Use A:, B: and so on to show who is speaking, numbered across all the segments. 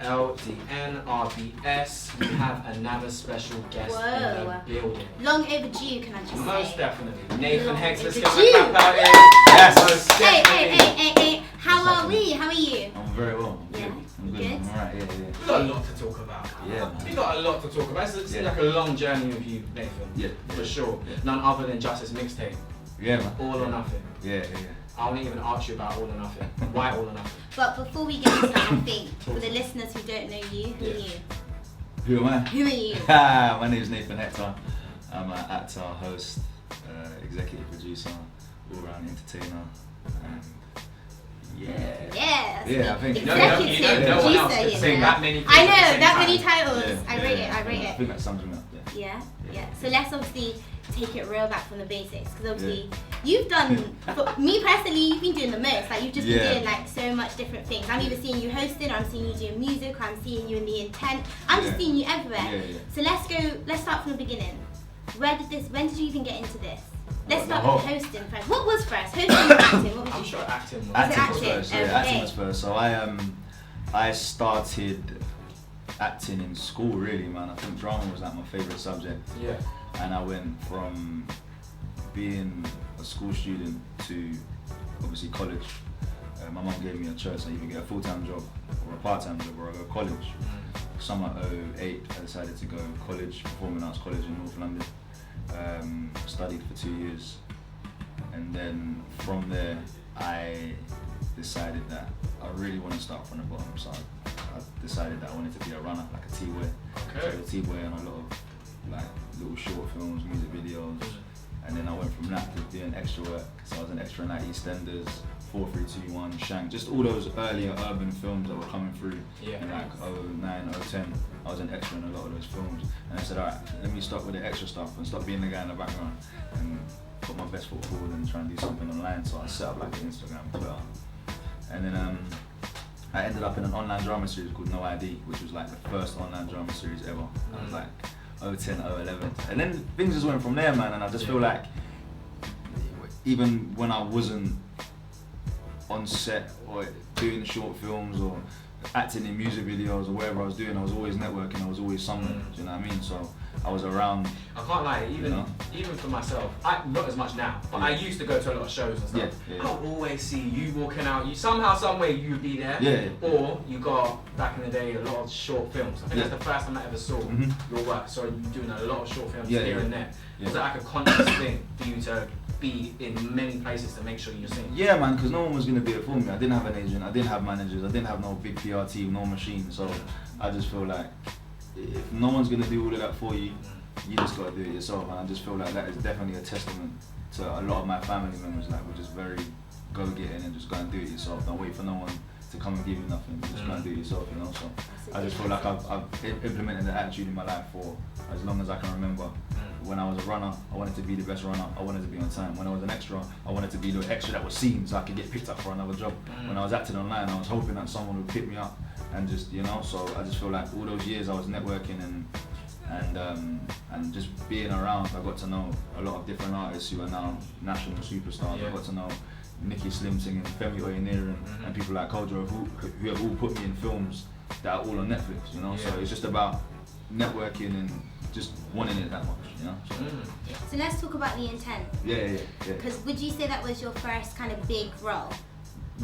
A: LDNRBS, we have another special guest in the building.
B: Long overdue, can I just say?
A: Most definitely. Nathan Hector, let's
B: overdue.
A: get my clap out here.
C: Yes.
A: Most
B: Hey,
A: definitely.
B: how are we? How are you?
C: I'm very well.
B: Yeah.
C: I'm good.
B: Good?
C: I'm alright, yeah.
A: We got a lot to talk about.
C: Yeah.
A: We got a lot to talk about. It's like a long journey with you, Nathan.
C: Yeah.
A: For sure.
C: Yeah.
A: None other than Justice Mixtape.
C: Yeah, man.
A: All or nothing.
C: Yeah.
A: I won't even ask you about All or Nothing. Why All or Nothing?
B: But before we get into that, I think, for the listeners who don't know you, who are you?
C: Who am I?
B: Who are you?
C: My name is Nathan Hector. I'm an actor, host, executive producer, all-round entertainer, and
B: Yes.
C: Yeah, I think
B: Executive
A: no one else
B: producer,
A: can say that many things
B: I
A: at the
B: know,
A: same
B: that
A: time.
B: many titles.
C: Yeah,
B: I rate it.
C: I think that sums me up.
B: Yeah. So let's obviously take it real back from the basics, because obviously you've done, for me personally, you've been doing the most. Like you've just been doing like so much different things. I'm either seeing you hosting, or I'm seeing you doing music, or I'm seeing you in the intent. I'm just seeing you everywhere. So let's start from the beginning. When did you even get into this? Let's start with hosting first. What was first? Hosting or acting? What was
A: I'm sure acting was.
C: Acting was first.
B: Okay.
C: Acting was first. So I started acting in school, really, man. I think drama was like my favourite subject.
A: Yeah.
C: And I went from being a school student to obviously college. My mum gave me a choice. I either get a full-time job or a part-time job, or I go to college. Summer 08, I decided to go college, Performing Arts College in North London. Studied for 2 years, and then from there I decided that I really want to start from the bottom. So I decided that I wanted to be a runner, like a T-Way.
A: Okay.
C: So a T-Way on a lot of like little short films, music videos, and then I went from that to doing extra work. So I was an extra in like EastEnders, 4321, Shank, just all those earlier urban films that were coming through in like 09, 010. I was an extra in a lot of those films, and I said, alright, let me start with the extra stuff and stop being the guy in the background and put my best foot forward and try and do something online. So I set up like an Instagram, Twitter, and then I ended up in an online drama series called No ID, which was like the first online drama series ever. I was like 010, 011, and then things just went from there, man. And I just feel like even when I wasn't on set or doing short films or acting in music videos or whatever I was doing, I was always networking, I was always somewhere, do you know what I mean? So I was around.
A: I can't lie, even for myself, not as much now, but I used to go to a lot of shows and stuff. I'll always see you walking out, you somehow, some way you'd be there, or you got, back in the day, a lot of short films. I think that's the first time I ever saw your work, so you doing a lot of short films here and there. Was that like a conscious thing for you to be in many places to make sure you're seen?
C: Yeah, man, because no one was going to do it for me. I didn't have an agent, I didn't have managers, I didn't have no big PR team, no machine. So I just feel like if no one's going to do all of that for you, you just got to do it yourself. And I just feel like that is definitely a testament to a lot of my family members. Like, we're just very go-getting and just go and do it yourself. Don't wait for no one to come and give you nothing. Just go and do it yourself, you know. So I just feel like I've implemented the attitude in my life for as long as I can remember. When I was a runner, I wanted to be the best runner, I wanted to be on time. When I was an extra, I wanted to be the extra that was seen so I could get picked up for another job. When I was acting online, I was hoping that someone would pick me up and just, you know, so I just feel like all those years I was networking and just being around, I got to know a lot of different artists who are now national superstars. I got to know Nicky Slim singing, Femi Oyinere, and people like Kojo who have all put me in films that are all on Netflix, you know, so it's just about networking and just wanting it that much, you know.
B: So let's talk about the intent.
C: Yeah.
B: Because would you say that was your first kind of big role?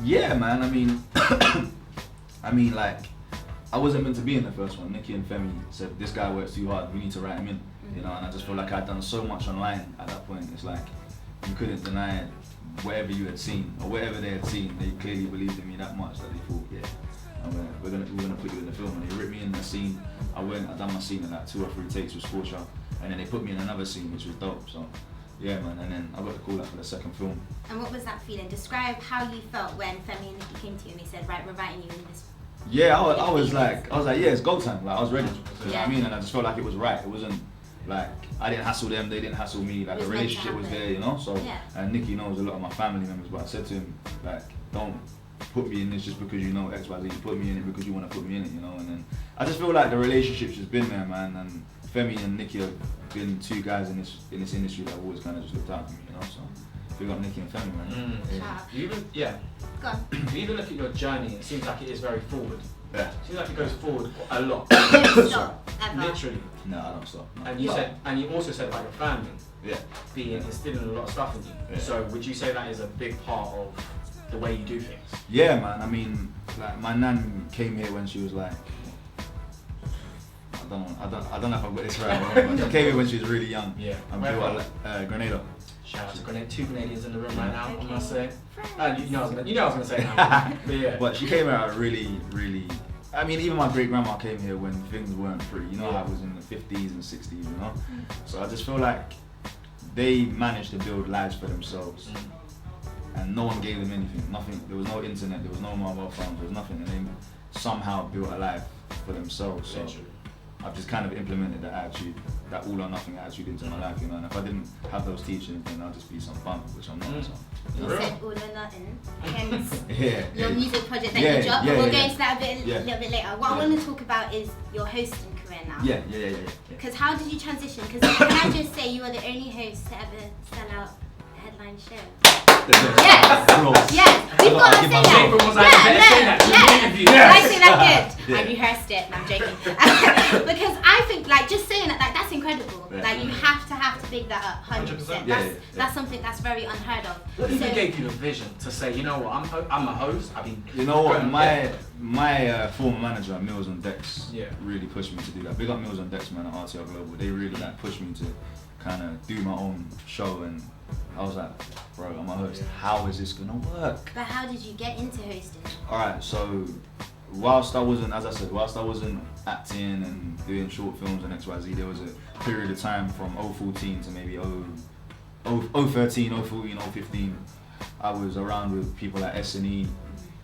C: Yeah, man. I mean, like, I wasn't meant to be in the first one. Nicky and Femi said, this guy works too hard, we need to write him in, you know. And I just feel like I'd done so much online at that point. It's like you couldn't deny whatever you had seen or whatever they had seen. They clearly believed in me that much that they thought, we're gonna put you in the film. And they ripped me in the scene. I done my scene in like 2 or 3 takes with Scorcher, and then they put me in another scene which was dope. So yeah, man. And then I got the call out for the second film.
B: And what was that feeling? Describe how you felt when Femi and Nicky came to you and they said, right, we're writing you in this.
C: Yeah, I was like, yeah, it's go time. Like, I was ready. You know what I mean? And I just felt like it was right. It wasn't like I didn't hassle them, they didn't hassle me. Like, the relationship was there, you know. So and Nicky knows a lot of my family members, but I said to him, like, don't put me in this just because you know X, Y, Z. You put me in it because you want to put me in it, you know. And then I just feel like the relationship's just been there, man. And Femi and Nicky have been 2 guys in this industry that have always kind of just looked out for me, you know. So big up Nicky and Femi, man.
A: You even look at your journey, it seems like it is very forward.
C: Yeah.
A: Seems like he goes forward a lot.
B: Don't stop, ever.
A: Literally.
C: No, I don't stop. No.
A: And you said, and you also said about your family.
C: Yeah.
A: Being instilling a lot of stuff in you.
C: Yeah.
A: So would you say that is a big part of the way you do things?
C: Yeah, man. I mean, like my nan came here when she was like, I don't know if I got this right. But she came here when she was really young.
A: Yeah.
C: And built Grenada.
A: Shout out to two Canadians in the room right now. I must say. You know I was gonna say that. But yeah.
C: But she came here really. I mean, even my great grandma came here when things weren't free. You know, I was in the 50s and 60s. You know, so I just feel like they managed to build lives for themselves. And no one gave them anything, nothing. There was no internet, there was no mobile phones, there was nothing, and they somehow built a life for themselves. So I've just kind of implemented that attitude, that all or nothing attitude into my life, you know. And if I didn't have those teachings, then I'd just be some bum, which I'm not. So,
B: you said all or nothing, hence
C: yeah,
B: your music project that you dropped. But we'll go into that a little bit later. What I want to talk about is your hosting career now.
C: Yeah.
B: Because how did you transition? Because can I just say you are the only host to ever sell out a headline show? Yes, we've got to say that. I say that good. I rehearsed it, and I'm joking. Because I think, like, just saying that, like, that's incredible. Like, you have to big that up, 100%. That's something that's very unheard of.
A: What even gave you the vision to say, you know what, I'm a host. I mean,
C: you know what, my former manager at Mills on Decks really pushed me to do that. Big up Mills on Decks, man, at RTR Global. They really like pushed me to kind of do my own show, and I was like, bro, I'm a host. How is this gonna work?
B: But how did you get into hosting?
C: Alright, so whilst I wasn't acting and doing short films and XYZ, there was a period of time from 014 to maybe 013, 014, 015. I was around with people like S&E.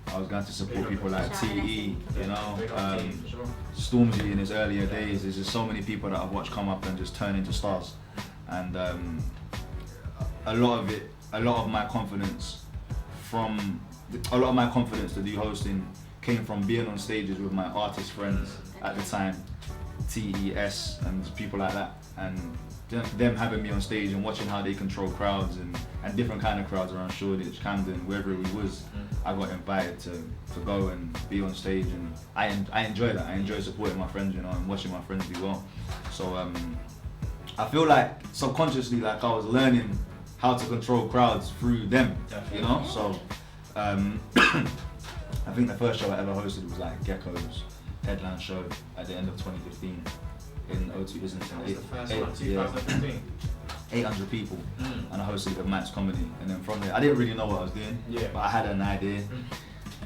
C: I was going to support people like TE, you know, Stormzy in his earlier days. There's just so many people that I've watched come up and just turn into stars. And a lot of my confidence to do hosting came from being on stages with my artist friends at the time, TES and people like that, and them having me on stage and watching how they control crowds and different kind of crowds around Shoreditch, Camden, wherever we was. I got invited to go and be on stage, and I enjoy that. I enjoy supporting my friends, you know, and watching my friends do well. So I feel like subconsciously, like I was learning how to control crowds through them, you know. So I think the first show I ever hosted was like Gecko's headline show at the end of 2015 in O2 Islington.
A: 2015.
C: 800 people, and I hosted the Matt's Comedy, and then from there I didn't really know what I was doing, but I had an idea,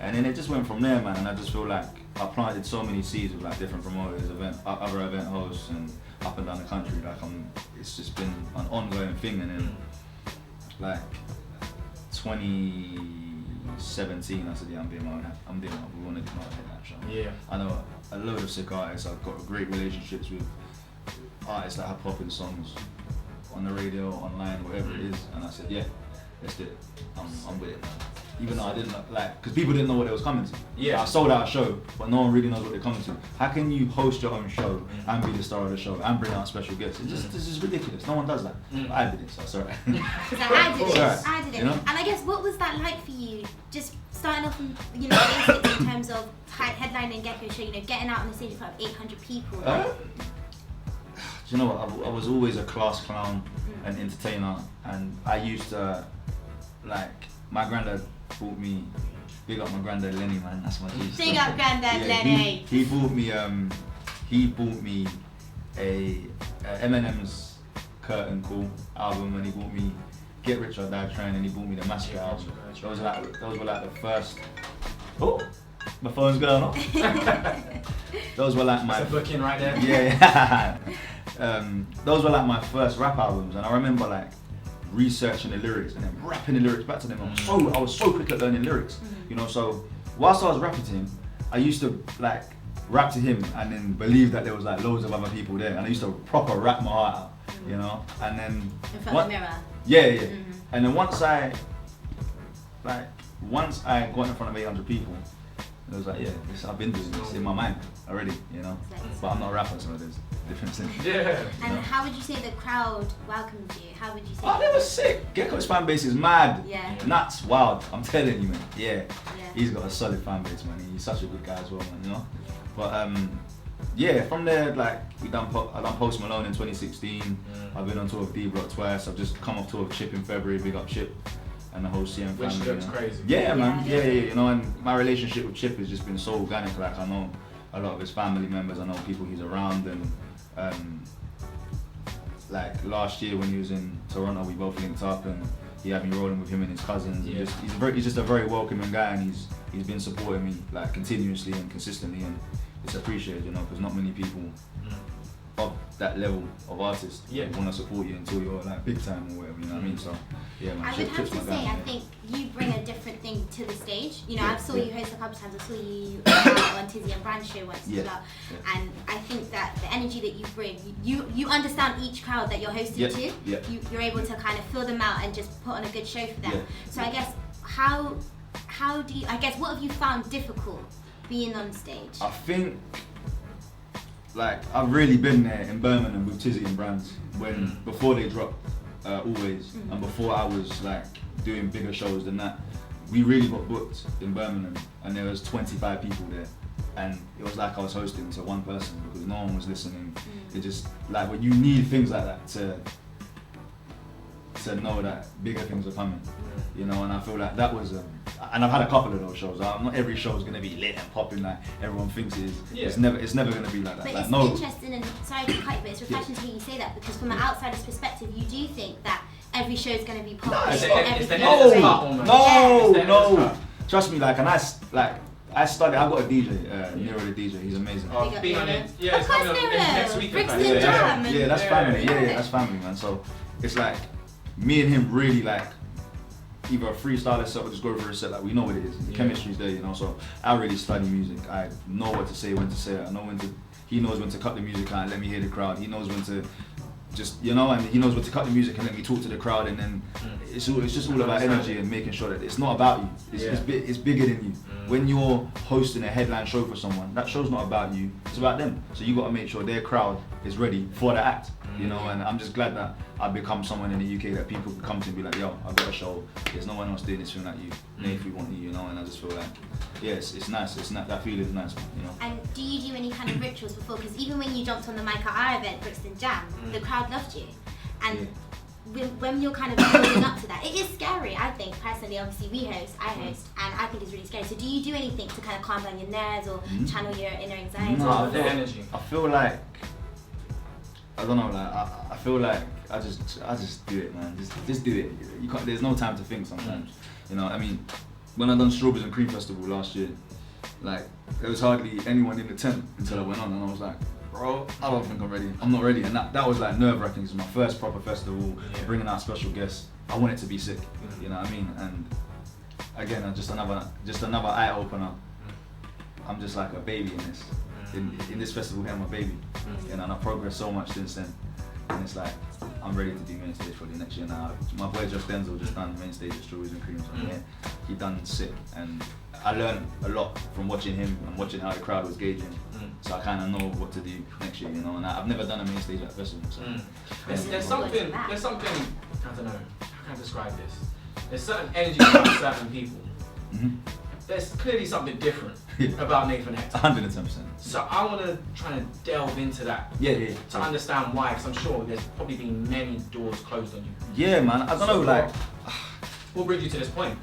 C: and then it just went from there, man. And I just feel like I planted so many seeds with like different promoters, other event hosts, and up and down the country. Like it's just been an ongoing thing, and then like 2017, I said, yeah, we want to do my own headline show. Yeah. I know a load of sick artists. I've got great relationships with artists that have popping songs on the radio, online, whatever it is, and I said, yeah, let's do it. I'm with it, man. Even though I didn't because people didn't know what they was coming to. Yeah. I sold out a show, but no one really knows what they're coming to. How can you host your own show and be the star of the show and bring out special guests? This is ridiculous. No one does that. I did it, so sorry.
B: I did it. You know? And I guess, what was that like for you? Just starting off, you know, basics in terms of headlining Gecko show, you know, getting out on the stage in front of 800 people.
C: You know what? I was always a class clown, an entertainer, and I used to, like, my granddad bought me. Big up my granddad Lenny, man. That's my G.
B: Big up granddad Lenny.
C: He bought me a Eminem's Curtain Call album, and he bought me Get Rich or Die Trying, and he bought me the Massacre album. Those were like the first. Oh, my phone's going off. Those were like my.
A: That's a booking right there.
C: Yeah. Those were like my first rap albums, and I remember like researching the lyrics and then rapping the lyrics back to them. I was so quick at learning lyrics, you know. So whilst I was rapping to him, I used to like rap to him and then believe that there was like loads of other people there, and I used to proper rap my heart out, you know. And then
B: in front of the mirror.
C: Yeah. And then once I got in front of 800 people, It was like, yeah, I've been doing this in my mind already, you know. But I'm not a rapper, so there's difference in it.
A: Yeah.
B: And how would you say the crowd welcomed you? How would you say?
C: Oh, they were sick. Gecko's fan base is mad.
B: Yeah.
C: Nuts, wild. I'm telling you, man. Yeah. He's got a solid fan base, man. He's such a good guy as well, man. You know. But yeah, from there, like I done Post Malone in 2016. I've been on tour with D-Block twice. I've just come off tour with Chip in February. Big up Chip and the whole CM family.
A: Which looks crazy.
C: Yeah, man. Yeah. You know, and my relationship with Chip has just been so organic. Like I know a lot of his family members. I know people he's around, and like last year when he was in Toronto, we both linked up and he had me rolling with him and his cousins.
A: Yeah.
C: He's just a very welcoming guy, and he's been supporting me like continuously and consistently, and it's appreciated, you know, because not many people of that level of artist want to support you until you're like big time or whatever, you know what I mean? So yeah, man.
B: I would have to say, I think you bring a different thing to the stage. You know, I've saw you host a couple times. I saw you on Tizzy and Brand show once as well. And I think that the energy that you bring, you understand each crowd that you're hosting to. You're able to kind of fill them out and just put on a good show for them. So I guess how do you? I guess what have you found difficult being on stage?
C: I think. Like I've really been there in Birmingham with Tizzy and Brands before they dropped Always and before I was like doing bigger shows than that. We really got booked in Birmingham and there was 25 people there, and it was like I was hosting to one person because no one was listening. It just like when you need things like that to know that bigger things are coming, you know. And I feel like that was and I've had a couple of those shows. Not every show is going to be lit and popping like everyone thinks it is. It's never going to be like that.
B: But
C: like,
B: it's interesting, and sorry to cut you, but it's refreshing to hear you say that, because from an outsider's perspective, you do think that every show is going to be popping.
C: No. Trust me, like, and I studied. I've got a DJ, Nero the DJ. He's amazing.
A: Being on it, it's coming up next week.
B: Brixton Jam.
C: Yeah, that's family. Yeah, that's family, man. So it's like me and him really like. Either a freestyle set or just go for a set, like we know what it is. The chemistry's there, you know. So I really study music. I know what to say, when to say it. I know when to. He knows when to cut the music out and let me hear the crowd. He knows when to, just and he knows when to cut the music and let me talk to the crowd. And then it's just all about energy and making sure that it's not about you. It's bigger than you. When you're hosting a headline show for someone, that show's not about you. It's about them. So you got to make sure their crowd is ready for the act. You know, and I'm just glad that I've become someone in the UK that people can come to and be like, yo, I've got a show. There's no one else doing this thing like you. If we want you, you know. And I just feel like, it's nice. That feeling is nice, you know. And
B: do you do any kind of rituals before? Because even when you jumped on the mic at our event, Brixton Jam, the crowd loved you. And when you're kind of building up to that, it is scary. I think personally, obviously I host, and I think it's really scary. So do you do anything to kind of calm down your nerves or channel your inner anxiety?
C: No, the energy. I feel like. I don't know, like I feel like I just do it, man. Just do it. You can't. There's no time to think sometimes. You know, I mean, when I done Strawberries and Cream Festival last year, like there was hardly anyone in the tent until I went on, and I was like, bro, I don't think I'm ready. I'm not ready, and that was like nerve-wracking. It was my first proper festival, bringing out special guests. I want it to be sick. You know what I mean? And again, just another eye opener. I'm just like a baby in this. In this festival here, I'm a baby, and I've progressed so much since then. And it's like I'm ready to do main stage for the next year now. My boy Josh Denzel just done main stage at Strawberries and Cream, so he done sick, and I learned a lot from watching him and watching how the crowd was gauging. So I kind of know what to do next year, you know. And I've never done a main stage at a festival. So
A: there's something. I don't know. How can I describe this? There's certain energy about certain people. There's clearly something different about Nathan Hector.
C: 110%.
A: So I want to try and delve into that. To understand why, because I'm sure there's probably been many doors closed on you.
C: Yeah, man. I don't know, like.
A: What brings you to this point?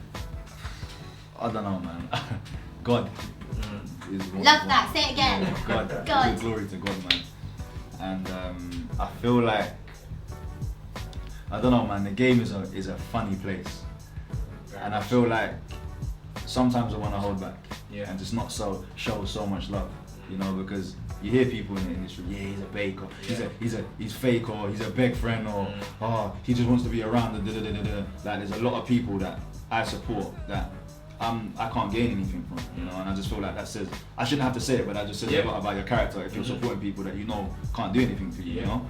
C: I don't know, man. God.
B: Love that. Say it again.
C: God. Glory to God, man. And I feel like, I don't know, man. The game is a funny place, and I feel like. Sometimes I want to hold back and just not show so much love, you know, because you hear people in the industry, he's a bake, or he's fake, or he's a beg friend, or he just wants to be around. Like there's a lot of people that I support that I can't gain anything from, you know, and I just feel like that says, I shouldn't have to say it, but that just says a lot about your character if you're supporting people that you know can't do anything for you, you know,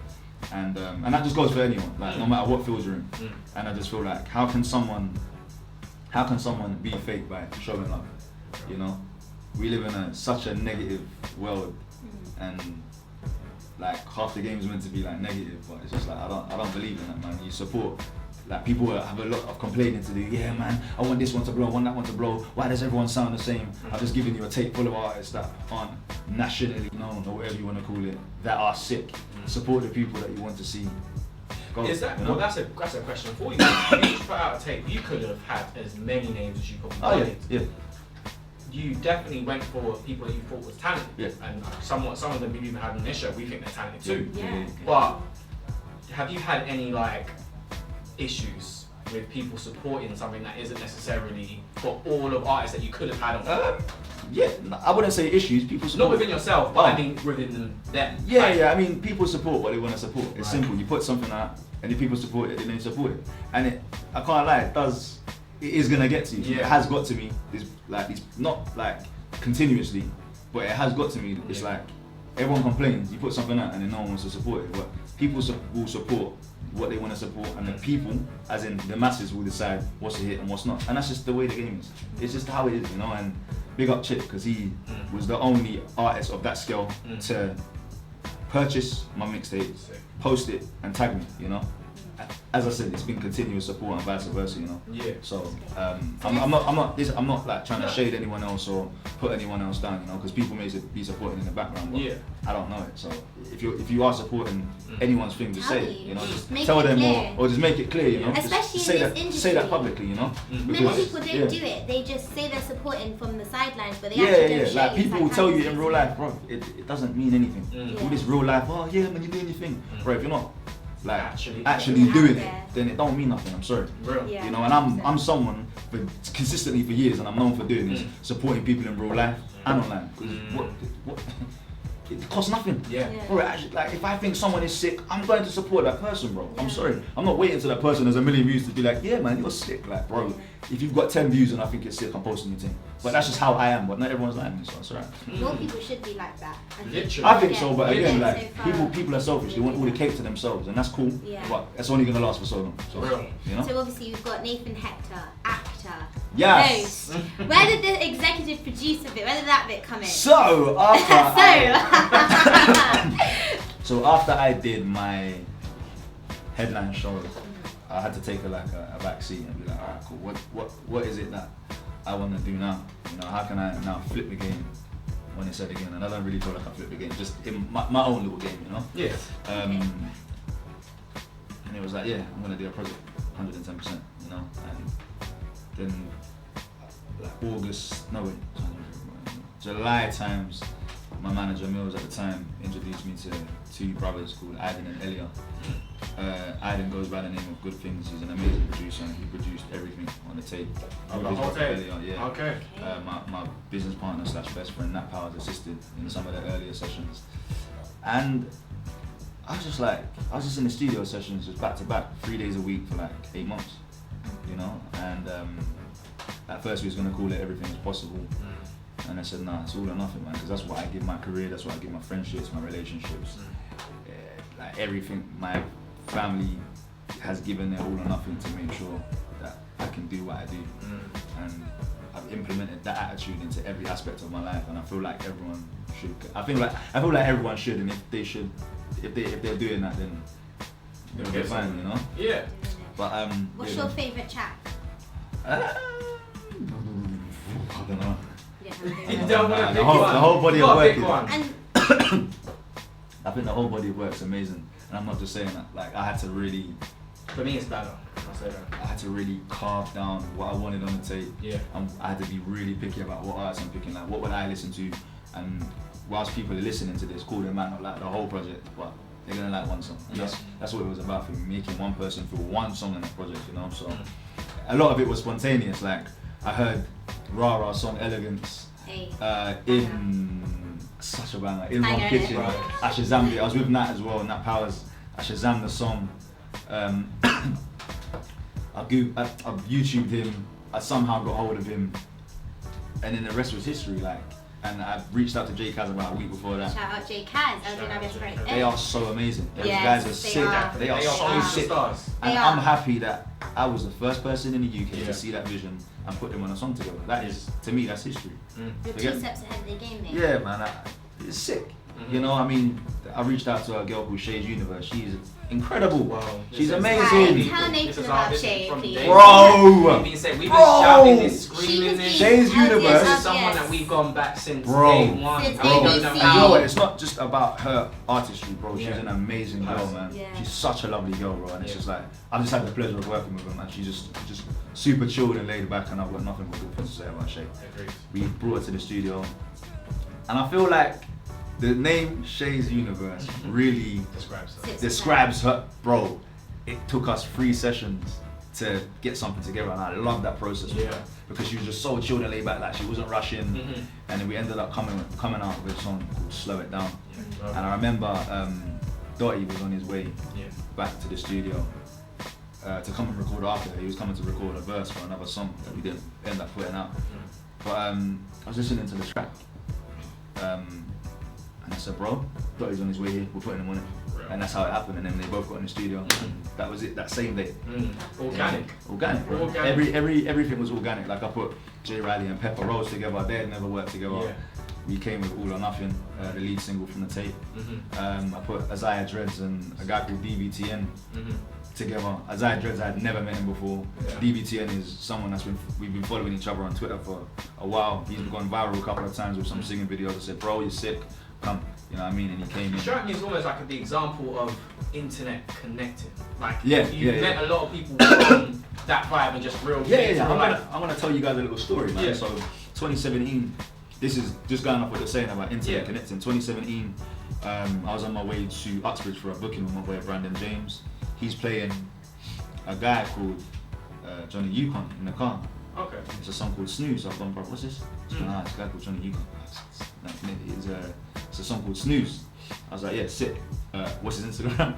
C: and that just goes for anyone, like no matter what field you're in, and I just feel like how can someone be fake by showing love, you know? we live in such a negative world, and like half the game's meant to be like negative, but it's just like I don't believe in that, man. You support. Like people have a lot of complaining to do. Yeah, man, I want this one to blow, I want that one to blow. Why does everyone sound the same? I'm just giving you a tape full of artists that aren't nationally known or whatever you want to call it, that are sick. Support the people that you want to see. Go,
A: is that,
C: you know?
A: well, that's a question for you. If you put out a tape, you could have had as many names as you probably wanted.
C: Yeah.
A: You definitely went for people that you thought was talented.
C: Yeah.
A: And some of them we've even had on this show, we think they're talented too.
B: Yeah.
A: But have you had any like issues with people supporting something that isn't necessarily for all of artists that you could have had on?
C: Yeah, I wouldn't say issues. People support.
A: Not within yourself, but I mean within them.
C: Yeah,
A: like,
C: I mean, people support what they want to support. It's simple. You put something out, and if people support it, then they support it. And I can't lie, it is gonna get to you.
A: Yeah.
C: It has got to me. It's not like continuously, but it has got to me. It's like everyone complains. You put something out, and then no one wants to support it. But people will support what they want to support, and the people, as in the masses, will decide what's a hit and what's not. And that's just the way the game is. It's just how it is, you know. And big up Chip, because he was the only artist of that scale to purchase my mixtape, post it, and tag me, you know. As I said, it's been continuous support and vice versa, you know. Yeah. So I'm not like trying to shade anyone else or put anyone else down, you know, because people may be supporting in the background, but I don't know it. So if you are supporting anyone's thing, just say it, you know, just tell them or just make it clear, you know.
B: Especially
C: just say
B: in this
C: that,
B: industry.
C: say that publicly, you know.
B: Many people don't do it. They just say they're supporting from the sidelines, but they actually don't show
C: like
B: you.
C: people will tell you in real life, bro, it doesn't mean anything. All this real life, oh yeah, man, you're doing your thing, bro. If you're not like actually doing it, then it don't mean nothing. I'm sorry, you know. And I'm someone for consistently for years, and I'm known for doing this, supporting people in real life and online. Because what it costs nothing. Bro, actually, like if I think someone is sick, I'm going to support that person, bro. I'm sorry, I'm not waiting till that person has a million views to be like, yeah, man, you're sick, like, bro. If you've got 10 views and I think it's sick, I'm posting your thing. But that's just how I am. But not everyone's like me, so it's alright.
B: More people should be like that.
C: I think so, but again, like people are selfish. They want all the cake to themselves, and that's cool. But it's only gonna last for so long. So, you know.
B: So obviously you've got Nathan Hector, actor.
C: Yes.
B: Host. Where did the executive producer bit? Where did that bit come in?
C: So after I did my headline show, I had to take a back seat and be like, alright, cool. What is it that I want to do now? You know, how can I now flip the game when it's said again? And I don't really feel like I flip the game, just in my own little game, you know.
A: Yeah.
C: And it was like, yeah, I'm gonna do a project, 110%, you know. And then like July times, my manager Mills at the time introduced me to two brothers called Aiden and Elia. Aiden goes by the name of Good Things. He's an amazing producer, and he produced everything on the tape.
A: The whole tape?
C: Yeah.
A: Okay.
C: My business partner / best friend Nat Powers assisted in some of the earlier sessions, and I was just in the studio sessions just back to back, 3 days a week for like 8 months, you know. And at first we was gonna call it Everything Is Possible. And I said, nah, it's all or nothing, man, because that's what I give my career, that's what I give my friendships, my relationships, like everything. My family has given their all or nothing to make sure that I can do what I do. And I've implemented that attitude into every aspect of my life, and I feel like everyone should. I feel like everyone should, and if they're doing that, then they'll be fine, you know?
A: Yeah.
C: But
B: what's your favourite track?
C: I don't know.
A: The
C: whole body of work.
A: And
C: I think the whole body of work is amazing, and I'm not just saying that. Like I had to really.
A: For me, it's better. I'll say that.
C: I had to really carve down what I wanted on the tape.
A: Yeah.
C: I had to be really picky about what artists I'm picking. Like what would I listen to, and whilst people are listening to this, cool, they might not like the whole project, but they're gonna like one song. And that's what it was about for me, making one person feel one song in the project, you know. So a lot of it was spontaneous. Like I heard Rara song Elegance in such a banger in my kitchen. I shazammed it. I was with Nat as well, Nat Powers. I shazammed the song. I've YouTubed him. I somehow got hold of him, and then the rest was history. Like and I reached out to J Kaz about a week before that.
B: Shout out J Kaz, LDNRBS friends.
C: They are so amazing. Those
B: Yes,
C: guys are
B: they
C: sick.
B: are.
C: They are so sick. And I'm happy that I was the first person in the UK to see that vision and put them on a song together. That is, to me, that's history.
B: You're 2 steps ahead of the game, mate.
C: Yeah, man, it's sick. You know, I mean, I reached out to a girl called Shay's Universe. She's incredible.
A: Wow.
C: She's amazing.
B: Tell Nathan about Shay, please.
C: Bro!
A: We've been shouting this, screaming this.
C: Shay's Universe.
A: This is someone that we've gone back since day one.
B: Since
C: Bro.
B: ABC.
C: And you know what? It's not just about her artistry, bro. She's an amazing girl, man.
B: Yeah.
C: She's such a lovely girl, bro. And it's just like, I've just had the pleasure of working with her, man. She's just super chilled and laid back, and I've got nothing but good things to say about Shay. We brought her to the studio, and I feel like the name Shay's Universe really describes her, bro. It took us 3 sessions to get something together, and I love that process with her because she was just so chilled and laid back, like she wasn't rushing. And then we ended up coming out with a song called Slow It Down. And I remember Dottie was on his way back to the studio to come and record after her. He was coming to record a verse for another song that we didn't end up putting out. But I was listening to the track. And I said, bro, Dottie's on his way here, we're putting him on it. And that's how it happened, and then they both got in the studio. That was it, that same day.
A: Organic,
C: bro. Everything was organic. Like I put J Riley and Pepper Rose together, they had never worked together. We came with All or Nothing, the lead single from the tape. I put Isaiah Dreads and a guy called DVTN together. Isaiah Dreads, I had never met him before. DVTN is someone we've been following each other on Twitter for a while. He's gone viral a couple of times with some singing videos. I said, bro, you're sick. Come, you know what I mean? And he came in.
A: Strike me as almost like the example of internet connecting. Like
C: you
A: met a lot of people from that vibe and just real.
C: I'm gonna tell you guys a little story, man. So 2017, this is just going off what you're saying about internet connecting. 2017, I was on my way to Uxbridge for a booking with my boy Brandon James. He's playing a guy called Johnny Yukon in the car.
A: Okay.
C: It's a song called Snooze. I've gone, bro, what's this? It's a guy called Johnny Yukon. It's a song called Snooze. I was like, yeah, sick. What's his Instagram?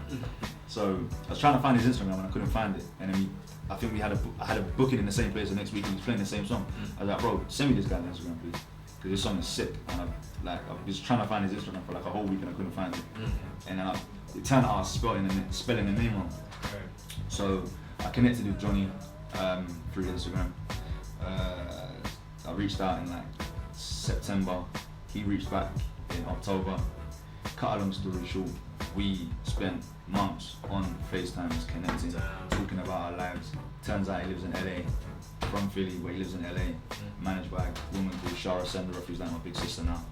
C: So I was trying to find his Instagram and I couldn't find it. And then I think I had a booking in the same place the next week and he was playing the same song. I was like, bro, send me this guy's Instagram, please. Because this song is sick. And I was trying to find his Instagram for like a whole week and I couldn't find it. And then it turned out I was spelling the name wrong. So I connected with Johnny through Instagram. I reached out in like September. He reached back in October. Cut a long story short, we spent months on FaceTimes connecting, talking about our lives. Turns out he lives in LA, from Philly, but he lives in LA, managed by a woman called Shara Senderoff, who's like my big sister now.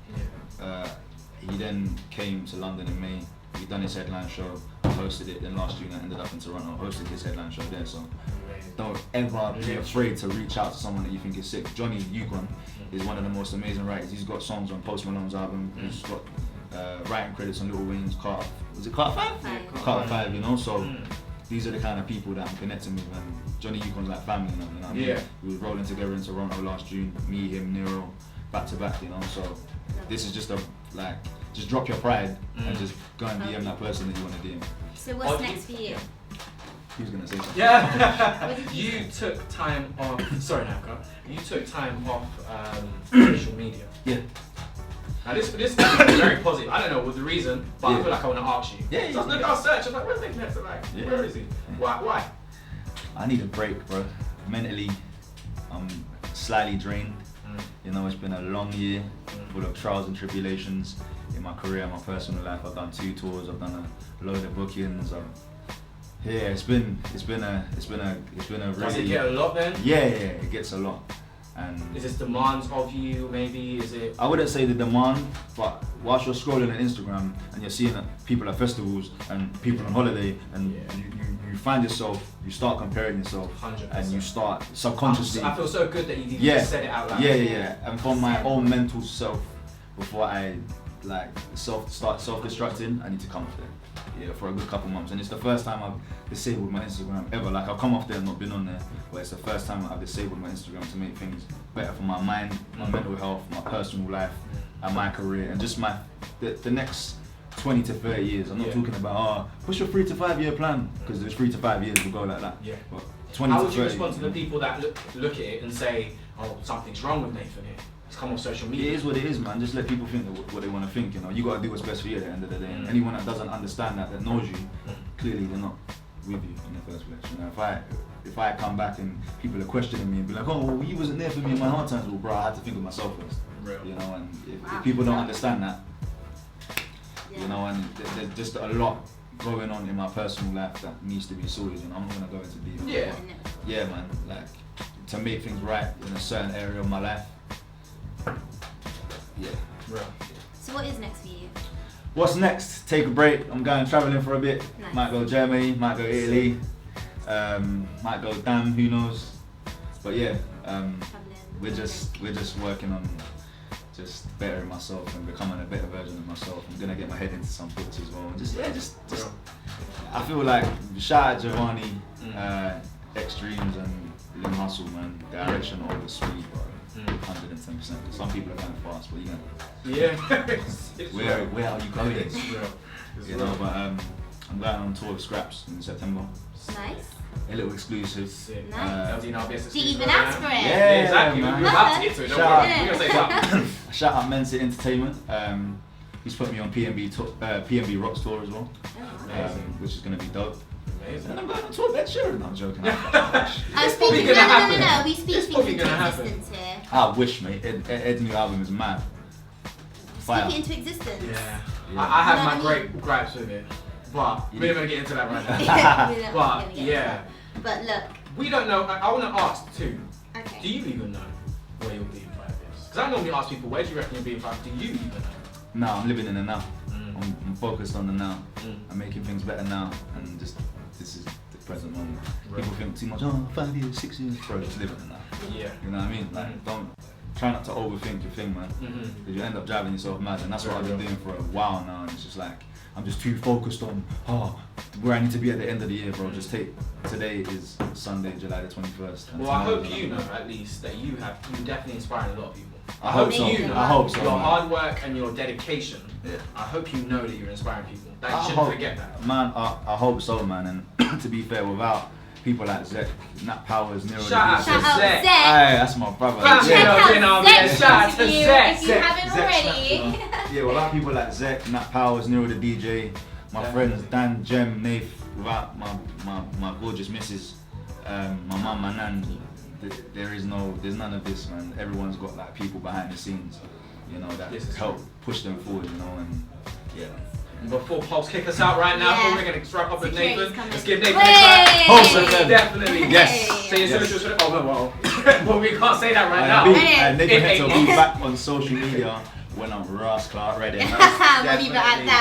C: He then came to London in May. He done his headline show, hosted it, then last June I ended up in Toronto, hosted his headline show there. So don't ever be afraid to reach out to someone that you think is sick. Johnny Yukon is one of the most amazing writers. He's got songs on Post Malone's album, he's got writing credits on Little Wayne's Carter. Was it Carter 5? Carter 5, you know, so these are the kind of people that I'm connecting with, and Johnny Yukon's like family, you know what I mean? We was rolling together in Toronto last June, me, him, Nero, back to back, you know, so this is just just drop your pride and just go and DM that person that you want to DM.
B: So what's next for you?
C: He was going to say something.
A: Yeah. You took time off, sorry Hector, you took time off social media.
C: Yeah.
A: Now this is very positive. I don't know what the reason, but I feel like I want to ask you.
C: Yeah.
A: So I was looking, I was searching, like, where's Hector? Like, where is he? Why?
C: I need a break, bro. Mentally, I'm slightly drained. You know, it's been a long year full of trials and tribulations in my career, my personal life. I've done 2 tours, I've done a load of bookings. It's been a really.
A: Does it get a lot then?
C: Yeah, it gets a lot. And
A: is this demands of you? Maybe is it?
C: I wouldn't say the demand, but whilst you're scrolling on Instagram and you're seeing people at festivals and people on holiday, and you find yourself, you start comparing yourself,
A: 100%.
C: and you start subconsciously.
A: I feel so good that you even said it out loud.
C: Yeah. And for my own mental self, before I start self-destructing, I need to come off there. Yeah, for a good couple months, and it's the first time I've disabled my Instagram ever. Like I've come off there and not been on there, but it's the first time I've disabled my Instagram to make things better for my mind, my mental health, my personal life, and my career, and just the next 20 to 30 years. I'm not talking about what's your 3 to 5 year plan, because there's 3 to 5 years will go like that.
A: Yeah.
C: But 20
A: How
C: to
A: would you
C: 30,
A: respond to the people that look at it and say, "Oh, something's wrong with Nathan here"? it's come off social media.
C: It is what it is, man. Just let people think what they want to think. You know, you got to do what's best for you at the end of the day. And anyone that doesn't understand that knows you, clearly they're not with you in the first place. You know, if I come back and people are questioning me and be like, oh, well, you wasn't there for me in my hard times, well, bro, I had to think of myself first.
A: Real.
C: You know, and if people don't understand that, you know, and there's just a lot going on in my personal life that needs to be sorted. You know, I'm not gonna go into detail.
A: Yeah.
C: Yeah, man. Like to make things right in a certain area of my life. Yeah.
A: Real.
B: So what is next for you?
C: What's next? Take a break. I'm going traveling for a bit.
B: Nice.
C: Might go Germany, might go Italy, might go Dam, who knows? But yeah, we're just working on just bettering myself and becoming a better version of myself. I'm gonna get my head into some books as well. And just I feel like shout out Giovanni, Extremes and Lim Hustle, man. Direction over speed, bro. 110%. Some people are going fast, but you know. Where are you going?
A: It's real.
C: You know, but I'm going on tour with Scraps in September.
B: Nice.
C: A little exclusive.
B: Nice.
A: LDNRBS.
B: Do you even ask for it?
C: Yeah,
A: exactly.
C: man.
A: We're about to get to it. Don't worry. We're gonna say something.
C: Shout out Mensa Entertainment. He's put me on PNB Rocks tour as well, which is going to be dope.
A: Amazing.
C: And I'm going on tour with Ed Sheeran. No, I'm joking.
A: It's probably gonna happen.
B: No. We speak
A: It's
B: things
A: probably
B: into
A: gonna happen.
B: existence here.
C: I wish, mate. Ed's new album is mad. Fire.
B: Speak it into existence.
A: Yeah.
C: Yeah.
A: I have
B: No,
A: my
B: I mean-
A: great gripes with it, but we're not gonna get into that right now.
B: We're not
A: But
B: gonna get into
A: yeah,
B: that. But look.
A: we don't know. I want to ask too.
B: Okay.
A: Do you even know where you'll be in 5 years? Because I normally ask people, where do you reckon you'll be in 5 years? Do you even know?
C: No, I'm living in the now. I'm focused on the now.
A: Mm.
C: I'm making things better now, and just this is the present moment.
A: Right.
C: People think too much. Oh, 5 years, 6 years, bro. Just live in the now.
A: Yeah.
C: You know what I mean? Like, don't try not to overthink your thing, man. Because you end up driving yourself mad, and that's what I've been doing for a while now. And it's just like I'm just too focused on where I need to be at the end of the year, bro. Just take today is Sunday, July the 21st.
A: Well, I hope you know at least that you definitely inspired a lot of people.
C: I hope so.
A: You know
C: I hope so.
A: Your
C: man.
A: hard work and your dedication.
C: Yeah.
A: I hope you know that you're inspiring people. That you
C: I
A: shouldn't
C: hope-
A: forget that.
C: Man, I hope so, man. And to be fair, without people like Zek, Nat Powers, Nero.
A: Shout out
B: Shout out
A: Zek.
B: Zek.
C: Hey, that's my brother.
A: Shout
B: Check
A: out
B: out
A: Zek.
B: Zek's
A: Shout out to
B: interview
A: Zek.
B: if you
C: Zek.
B: haven't
C: Zek
B: already.
C: Yeah, without people like Zek, Nat Powers, Nero the DJ, my friends Dan, Jem, Nath, without my gorgeous missus, my mum, my nan, there's none of this, man. Everyone's got like people behind the scenes, you know, that help push them forward, you know, and yeah.
A: Before Pulse kick us out right now,
B: Yeah.
A: we're going to wrap up with
B: Security's
A: Nathan.
B: coming.
A: Let's give Nathan
B: Way!
A: a clap.
C: Pulse FM.
A: Definitely.
C: Yes.
A: Say your
C: Yes.
A: socials for the. Oh, no, well. Well, we can't say that right now.
C: Nathan Hector will be
A: It-
C: back on social media when I'm Ross Clark ready.
B: We'll leave it at that.